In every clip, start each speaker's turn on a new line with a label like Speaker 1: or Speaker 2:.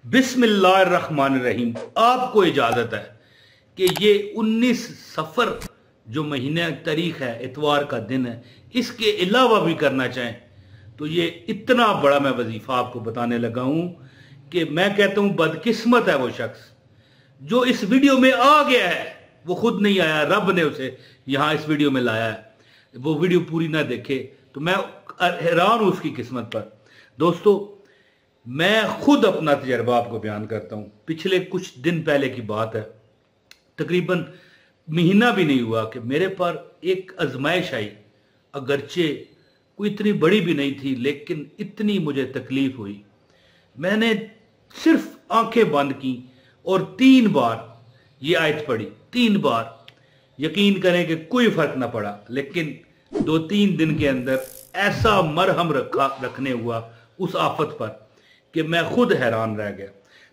Speaker 1: बिस्मिल्लाहिर्रहमानिर्रहीम। आपको इजाजत है कि ये 19 सफर जो महीने तारीख है, इतवार का दिन है, इसके अलावा भी करना चाहें तो ये इतना बड़ा मैं वजीफा आपको बताने लगा हूं कि मैं कहता हूं बदकिस्मत है वो शख्स जो इस वीडियो में आ गया है। वो खुद नहीं आया, रब ने उसे यहां इस वीडियो में लाया है। वो वीडियो पूरी ना देखे तो मैं हैरान हूं उसकी किस्मत पर। दोस्तों, मैं खुद अपना तजर्बा आपको बयान करता हूं। पिछले कुछ दिन पहले की बात है, तकरीबन महीना भी नहीं हुआ कि मेरे पर एक आजमाइश आई। अगरचे कोई इतनी बड़ी भी नहीं थी, लेकिन इतनी मुझे तकलीफ हुई। मैंने सिर्फ आंखें बंद की और 3 बार ये आयत पढ़ी। 3 बार यकीन करें कि कोई फर्क ना पड़ा, लेकिन 2-3 दिन के अंदर ऐसा मरहम रखने हुआ उस आफत पर कि मैं खुद हैरान रह गया।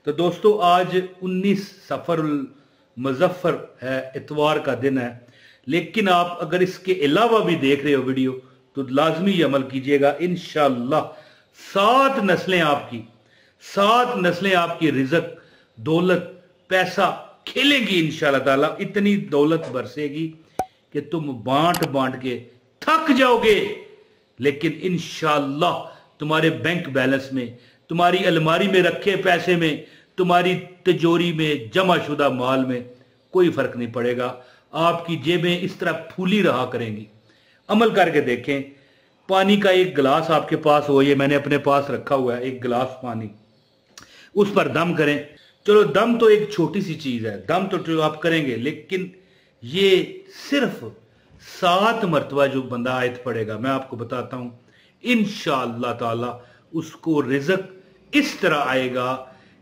Speaker 1: तो दोस्तों, आज 19 सफर मुज़फ्फर है, इतवार का दिन है। लेकिन आप अगर इसके अलावा भी देख रहे हो वीडियो तो लाजमी अमल कीजिएगा। इंशाअल्लाह 7 नस्लें आपकी रिज़्क, दौलत, पैसा खेलेगी इंशाअल्लाह ताला। इतनी दौलत बरसेगी कि तुम बांट बांट के थक जाओगे, लेकिन इंशाअल्लाह तुम्हारे बैंक बैलेंस में, तुम्हारी अलमारी में रखे पैसे में, तुम्हारी तिजोरी में जमा शुदा माल में कोई फर्क नहीं पड़ेगा। आपकी जेबें इस तरह फूली रहा करेंगी। अमल करके देखें। पानी का एक गिलास आपके पास हो, ये मैंने अपने पास रखा हुआ है, एक गिलास पानी, उस पर दम करें। चलो, दम तो एक छोटी सी चीज है, दम तो चलो आप करेंगे, लेकिन ये सिर्फ 7 मरतबा जो बंदा आयत पड़ेगा, मैं आपको बताता हूं, इंशाअल्लाह ताला उसको रिज़्क इस तरह आएगा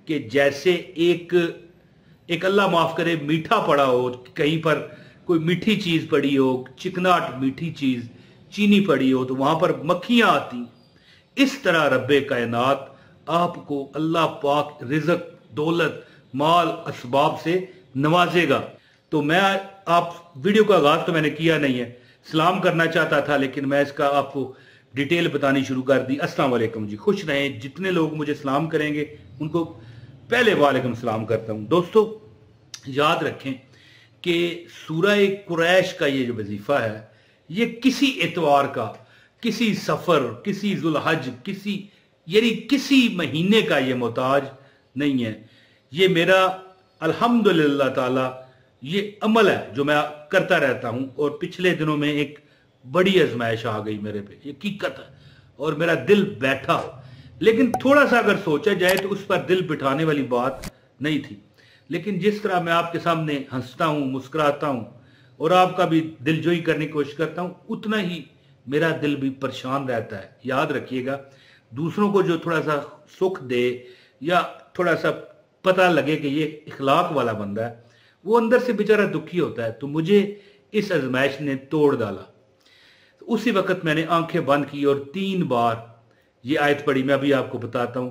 Speaker 1: कि जैसे एक अल्लाह माफ करे मीठा पड़ा हो, कहीं पर कोई मीठी चीज पड़ी हो, चिकनाट मीठी चीज, चीनी पड़ी हो, तो वहां पर मक्खियां आती। इस तरह रब्बे कायनात आपको अल्लाह पाक रिज़्क, दौलत, माल, असबाब से नवाजेगा। तो मैं आप वीडियो का आगाज तो मैंने किया नहीं है, सलाम करना चाहता था, लेकिन मैं इसका आपको डिटेल बतानी शुरू कर दी। अस्सलाम वालेकुम जी, खुश रहें। जितने लोग मुझे सलाम करेंगे उनको पहले वालेकुम सलाम करता हूं। दोस्तों, याद रखें कि सूरह कुरैश का ये जो वजीफा है, ये किसी एतवार का, किसी सफर, किसी जुलहज, किसी महीने का ये मोहताज नहीं है। ये मेरा अल्हम्दुलिल्लाह ताला ये अमल है जो मैं करता रहता हूं। और पिछले दिनों में एक बड़ी आजमाइश आ गई मेरे पे, ये हकीकत है, और मेरा दिल बैठा। लेकिन थोड़ा सा अगर सोचा जाए तो उस पर दिल बिठाने वाली बात नहीं थी। लेकिन जिस तरह मैं आपके सामने हंसता हूं, मुस्कुराता हूं और आपका भी दिलजोई करने की कोशिश करता हूं, उतना ही मेरा दिल भी परेशान रहता है। याद रखिएगा, दूसरों को जो थोड़ा सा सुख दे या थोड़ा सा पता लगे कि ये इखलाक वाला बंदा है, वो अंदर से बेचारा दुखी होता है। तो मुझे इस आजमाइश ने तोड़ डाला। उसी वक्त मैंने आंखें बंद की और 3 बार ये आयत पढ़ी। मैं अभी आपको बताता हूं।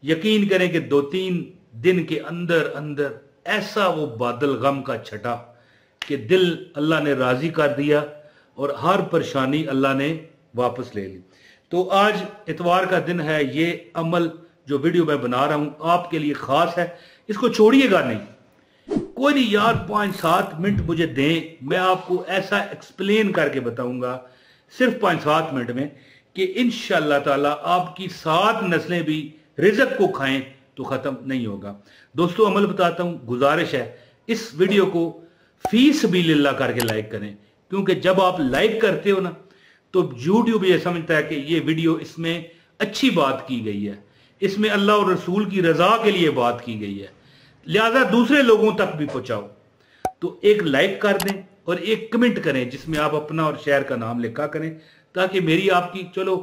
Speaker 1: यकीन करें कि 2-3 दिन के अंदर अंदर ऐसा वो बादल गम का छटा कि दिल अल्लाह ने राजी कर दिया और हर परेशानी अल्लाह ने वापस ले ली। तो आज इतवार का दिन है। ये अमल जो वीडियो मैं बना रहा हूं आपके लिए खास है, इसको छोड़िएगा नहीं। कोई नहीं यार, 5-7 मिनट मुझे दें, मैं आपको ऐसा एक्सप्लेन करके बताऊंगा सिर्फ 5-7 मिनट में कि इंशाअल्लाह ताला आपकी 7 नस्लें भी रिज़्क को खाएं तो खत्म नहीं होगा। दोस्तों, अमल बताता हूं, गुजारिश है इस वीडियो को फी सबीलिल्लाह करके लाइक करें, क्योंकि जब आप लाइक करते हो ना तो यूट्यूब ये समझता है कि ये वीडियो, इसमें अच्छी बात की गई है, इसमें अल्लाह और रसूल की रजा के लिए बात की गई है, लिहाजा दूसरे लोगों तक भी पहुंचाओ। तो एक लाइक कर दें और एक कमेंट करें जिसमें आप अपना और शहर का नाम लिखा करें, ताकि मेरी आपकी, चलो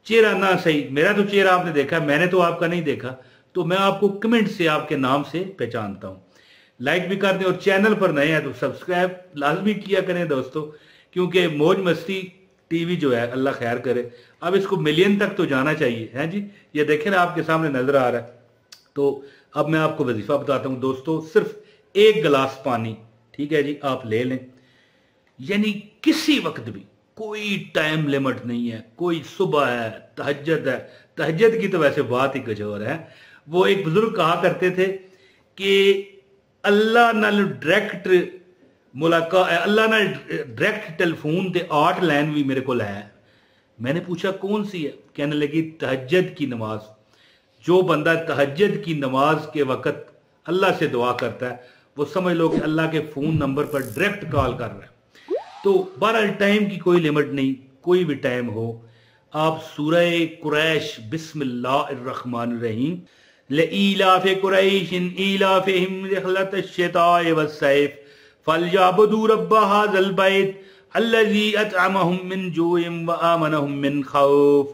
Speaker 1: चेहरा ना सही, मेरा तो चेहरा आपने देखा, मैंने तो आपका नहीं देखा, तो मैं आपको कमेंट से आपके नाम से पहचानता हूं। लाइक भी कर दें और चैनल पर नए हैं तो सब्सक्राइब लाजमी किया करें दोस्तों, क्योंकि मौज मस्ती टीवी जो है, अल्लाह खैर करे, अब इसको मिलियन तक तो जाना चाहिए है जी। ये देखें ना, आपके सामने नजर आ रहा है। तो अब मैं आपको वजीफा बताता हूं दोस्तों। सिर्फ 1 गिलास पानी, ठीक है जी, आप ले लें। यानी किसी वक्त भी, कोई टाइम लिमिट नहीं है, कोई सुबह है, तहज्जुद है, तहज्जुद की तो वैसे बात ही कुछ और है, वो एक बुजुर्ग कहा करते थे कि अल्लाह नाल डायरेक्ट मुलाकात, अल्लाह नाल डायरेक्ट टेलीफोन ते 8 लाइन भी मेरे को है। मैंने पूछा कौन सी है? कहने लगी तहज्जुद की नमाज। जो बंदा तहज्जुद की नमाज के वक़्त अल्लाह से दुआ करता है वो समझ लो कि अल्लाह के फ़ोन नंबर पर डायरेक्ट कॉल कर रहा है। तो बहरहाल टाइम की कोई लिमिट नहीं, कोई भी टाइम हो, आप सूरह कुरैश बिस्मिल्लाहिर्रहमानिर्रहीम लईलाफ़ कुरैशिन ईलाफ़िहिम रिहलतश्शिताए वस्सैफ फलयअबुदू रब्ब हाज़ल बैत अल्लज़ी अतअमहुम मिन जूइन व आमनहुम मिन खौफ।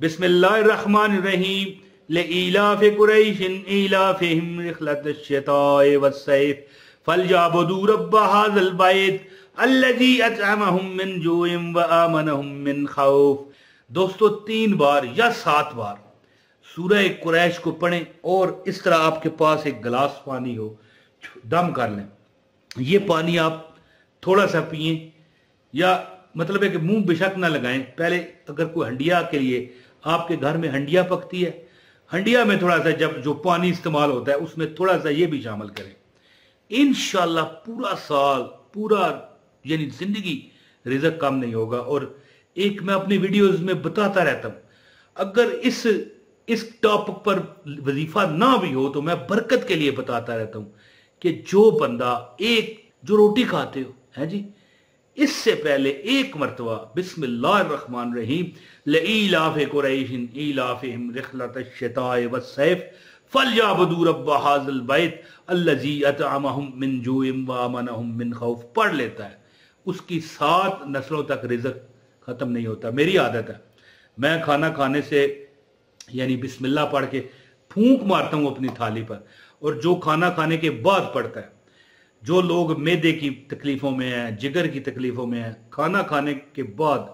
Speaker 1: बिस्मिल्लाहिर्रहमानिर्रहीम लईलाफ़ कुरैशिन ईलाफ़िहिम रिहलतश्शिताए वस्सैफ फलयअबुदू रब्ब हाज़ल बैत अल्लज़ी अतअमहुम मिन जूइन व आमनहुम मिन खौफ। दोस्तों 3 बार या 7 बार सूरह कुरैश को पढ़ें और इस तरह आपके पास एक गिलास पानी हो, दम कर लें। ये पानी आप थोड़ा सा पिए, या मतलब है कि मुंह बेशक ना लगाएं। पहले अगर कोई हंडिया के लिए, आपके घर में हंडिया पकती है, हंडिया में थोड़ा सा जब जो पानी इस्तेमाल होता है उसमें थोड़ा सा ये भी शामिल करें। इंशाल्लाह पूरा साल, पूरा यानी जिंदगी रिज़्क कम नहीं होगा। और एक मैं अपनी वीडियोस में बताता रहता हूं, अगर इस टॉपिक पर वजीफा ना भी हो तो मैं बरकत के लिए बताता रहता हूं कि जो बंदा एक जो रोटी खाते हो है जी, इससे पहले एक मरतबा बिस्मिल्लाहिर्रहमानिर्रहीम लईलाफ़ कुरैशिन ईलाफ़िहिम रिहलतश्शिताए वस्सैफ फलयअबुदू रब्ब हाज़ल बैत अल्लज़ी अतअमहुम मिन जूइन व आमनहुम मिन खौफ पढ़ लेता है, उसकी 7 नस्लों तक रिज़्क खत्म नहीं होता। मेरी आदत है, मैं खाना खाने से यानी बिस्मिल्लाह पढ़ के फूंक मारता हूं अपनी थाली पर, और जो खाना खाने के बाद पढ़ता है, जो लोग मैदे की तकलीफों में हैं, जिगर की तकलीफों में हैं, खाना खाने के बाद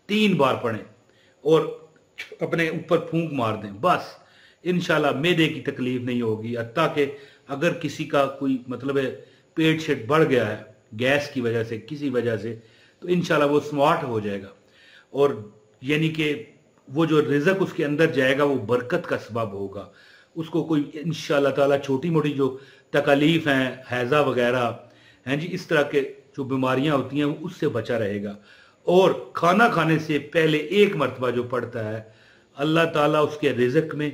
Speaker 1: 3 बार पढ़ें और अपने ऊपर फूंक मार दें, बस इंशाल्लाह मैदे की तकलीफ नहीं होगी। हत्ता कि अगर किसी का कोई मतलब है पेट शेट बढ़ गया है गैस की वजह से, किसी वजह से, तो इंशाल्लाह वो स्मार्ट हो जाएगा, और यानी कि वो जो रिज़्क उसके अंदर जाएगा वो बरकत का सबब होगा। उसको कोई इंशाल्लाह ताला छोटी मोटी जो तकलीफ हैं, हैज़ा वगैरह हैं जी, इस तरह के जो बीमारियां होती हैं उससे बचा रहेगा। और खाना खाने से पहले एक मरतबा जो पढ़ता है, अल्लाह ताला उसके रिज़्क में,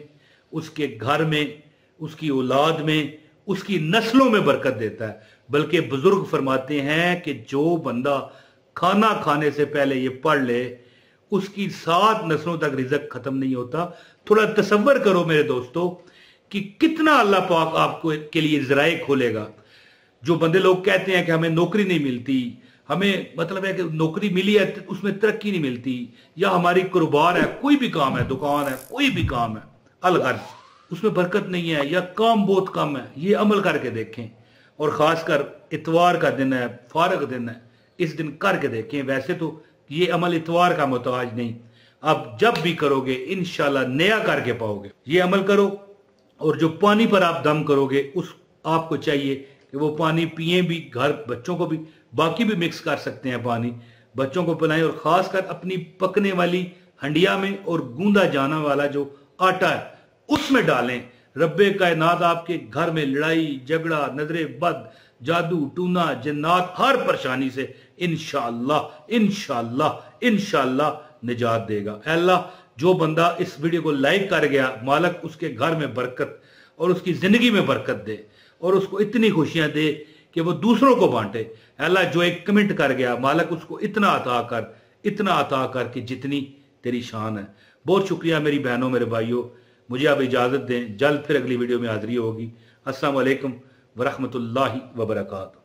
Speaker 1: उसके घर में, उसकी औलाद में, उसकी नस्लों में बरकत देता है। बल्कि बुजुर्ग फरमाते हैं कि जो बंदा खाना खाने से पहले ये पढ़ ले उसकी 7 नस्लों तक रिज़्क खत्म नहीं होता। थोड़ा तसव्वुर करो मेरे दोस्तों कि कितना अल्लाह पाक आपको के लिए ज़राए खोलेगा। जो बंदे लोग कहते हैं कि हमें नौकरी नहीं मिलती, हमें मतलब है कि नौकरी मिली है उसमें तरक्की नहीं मिलती, या हमारी कारोबार है, कोई भी काम है, दुकान है, कोई भी काम है, अलग उसमें बरकत नहीं है, या काम बहुत कम है, ये अमल करके देखें। और ख़ासकर इतवार का दिन है, फारग दिन है, इस दिन करके देखें। वैसे तो ये अमल इतवार का मोहताज नहीं, आप जब भी करोगे इंशाल्लाह नया करके पाओगे। ये अमल करो, और जो पानी पर आप दम करोगे उस आपको चाहिए कि वो पानी पिए भी, घर बच्चों को भी, बाकी भी मिक्स कर सकते हैं पानी, बच्चों को पिलाएं। और ख़ासकर अपनी पकने वाली हंडिया में और गूंदा जाना वाला जो आटा है उसमें डालें। रब्बे कायनात आपके घर में लड़ाई झगड़ा, नजरे बद, जादू टूना, जन्नात, हर परेशानी से इंशाअल्लाह इंशाअल्लाह इंशाअल्लाह निजात देगा। अल्लाह जो बंदा इस वीडियो को लाइक कर गया, मालक उसके घर में बरकत और उसकी जिंदगी में बरकत दे, और उसको इतनी खुशियां दे कि वो दूसरों को बांटे। अल्लाह जो एक कमेंट कर गया, मालक उसको इतना अता कर कि जितनी तेरी शान है। बहुत शुक्रिया मेरी बहनों मेरे भाइयों, मुझे आप इजाज़त दें, जल्द फिर अगली वीडियो में हाजिरी होगी। अस्सलाम वालेकुम वरहमतुल्लाहि वबरकातुहू।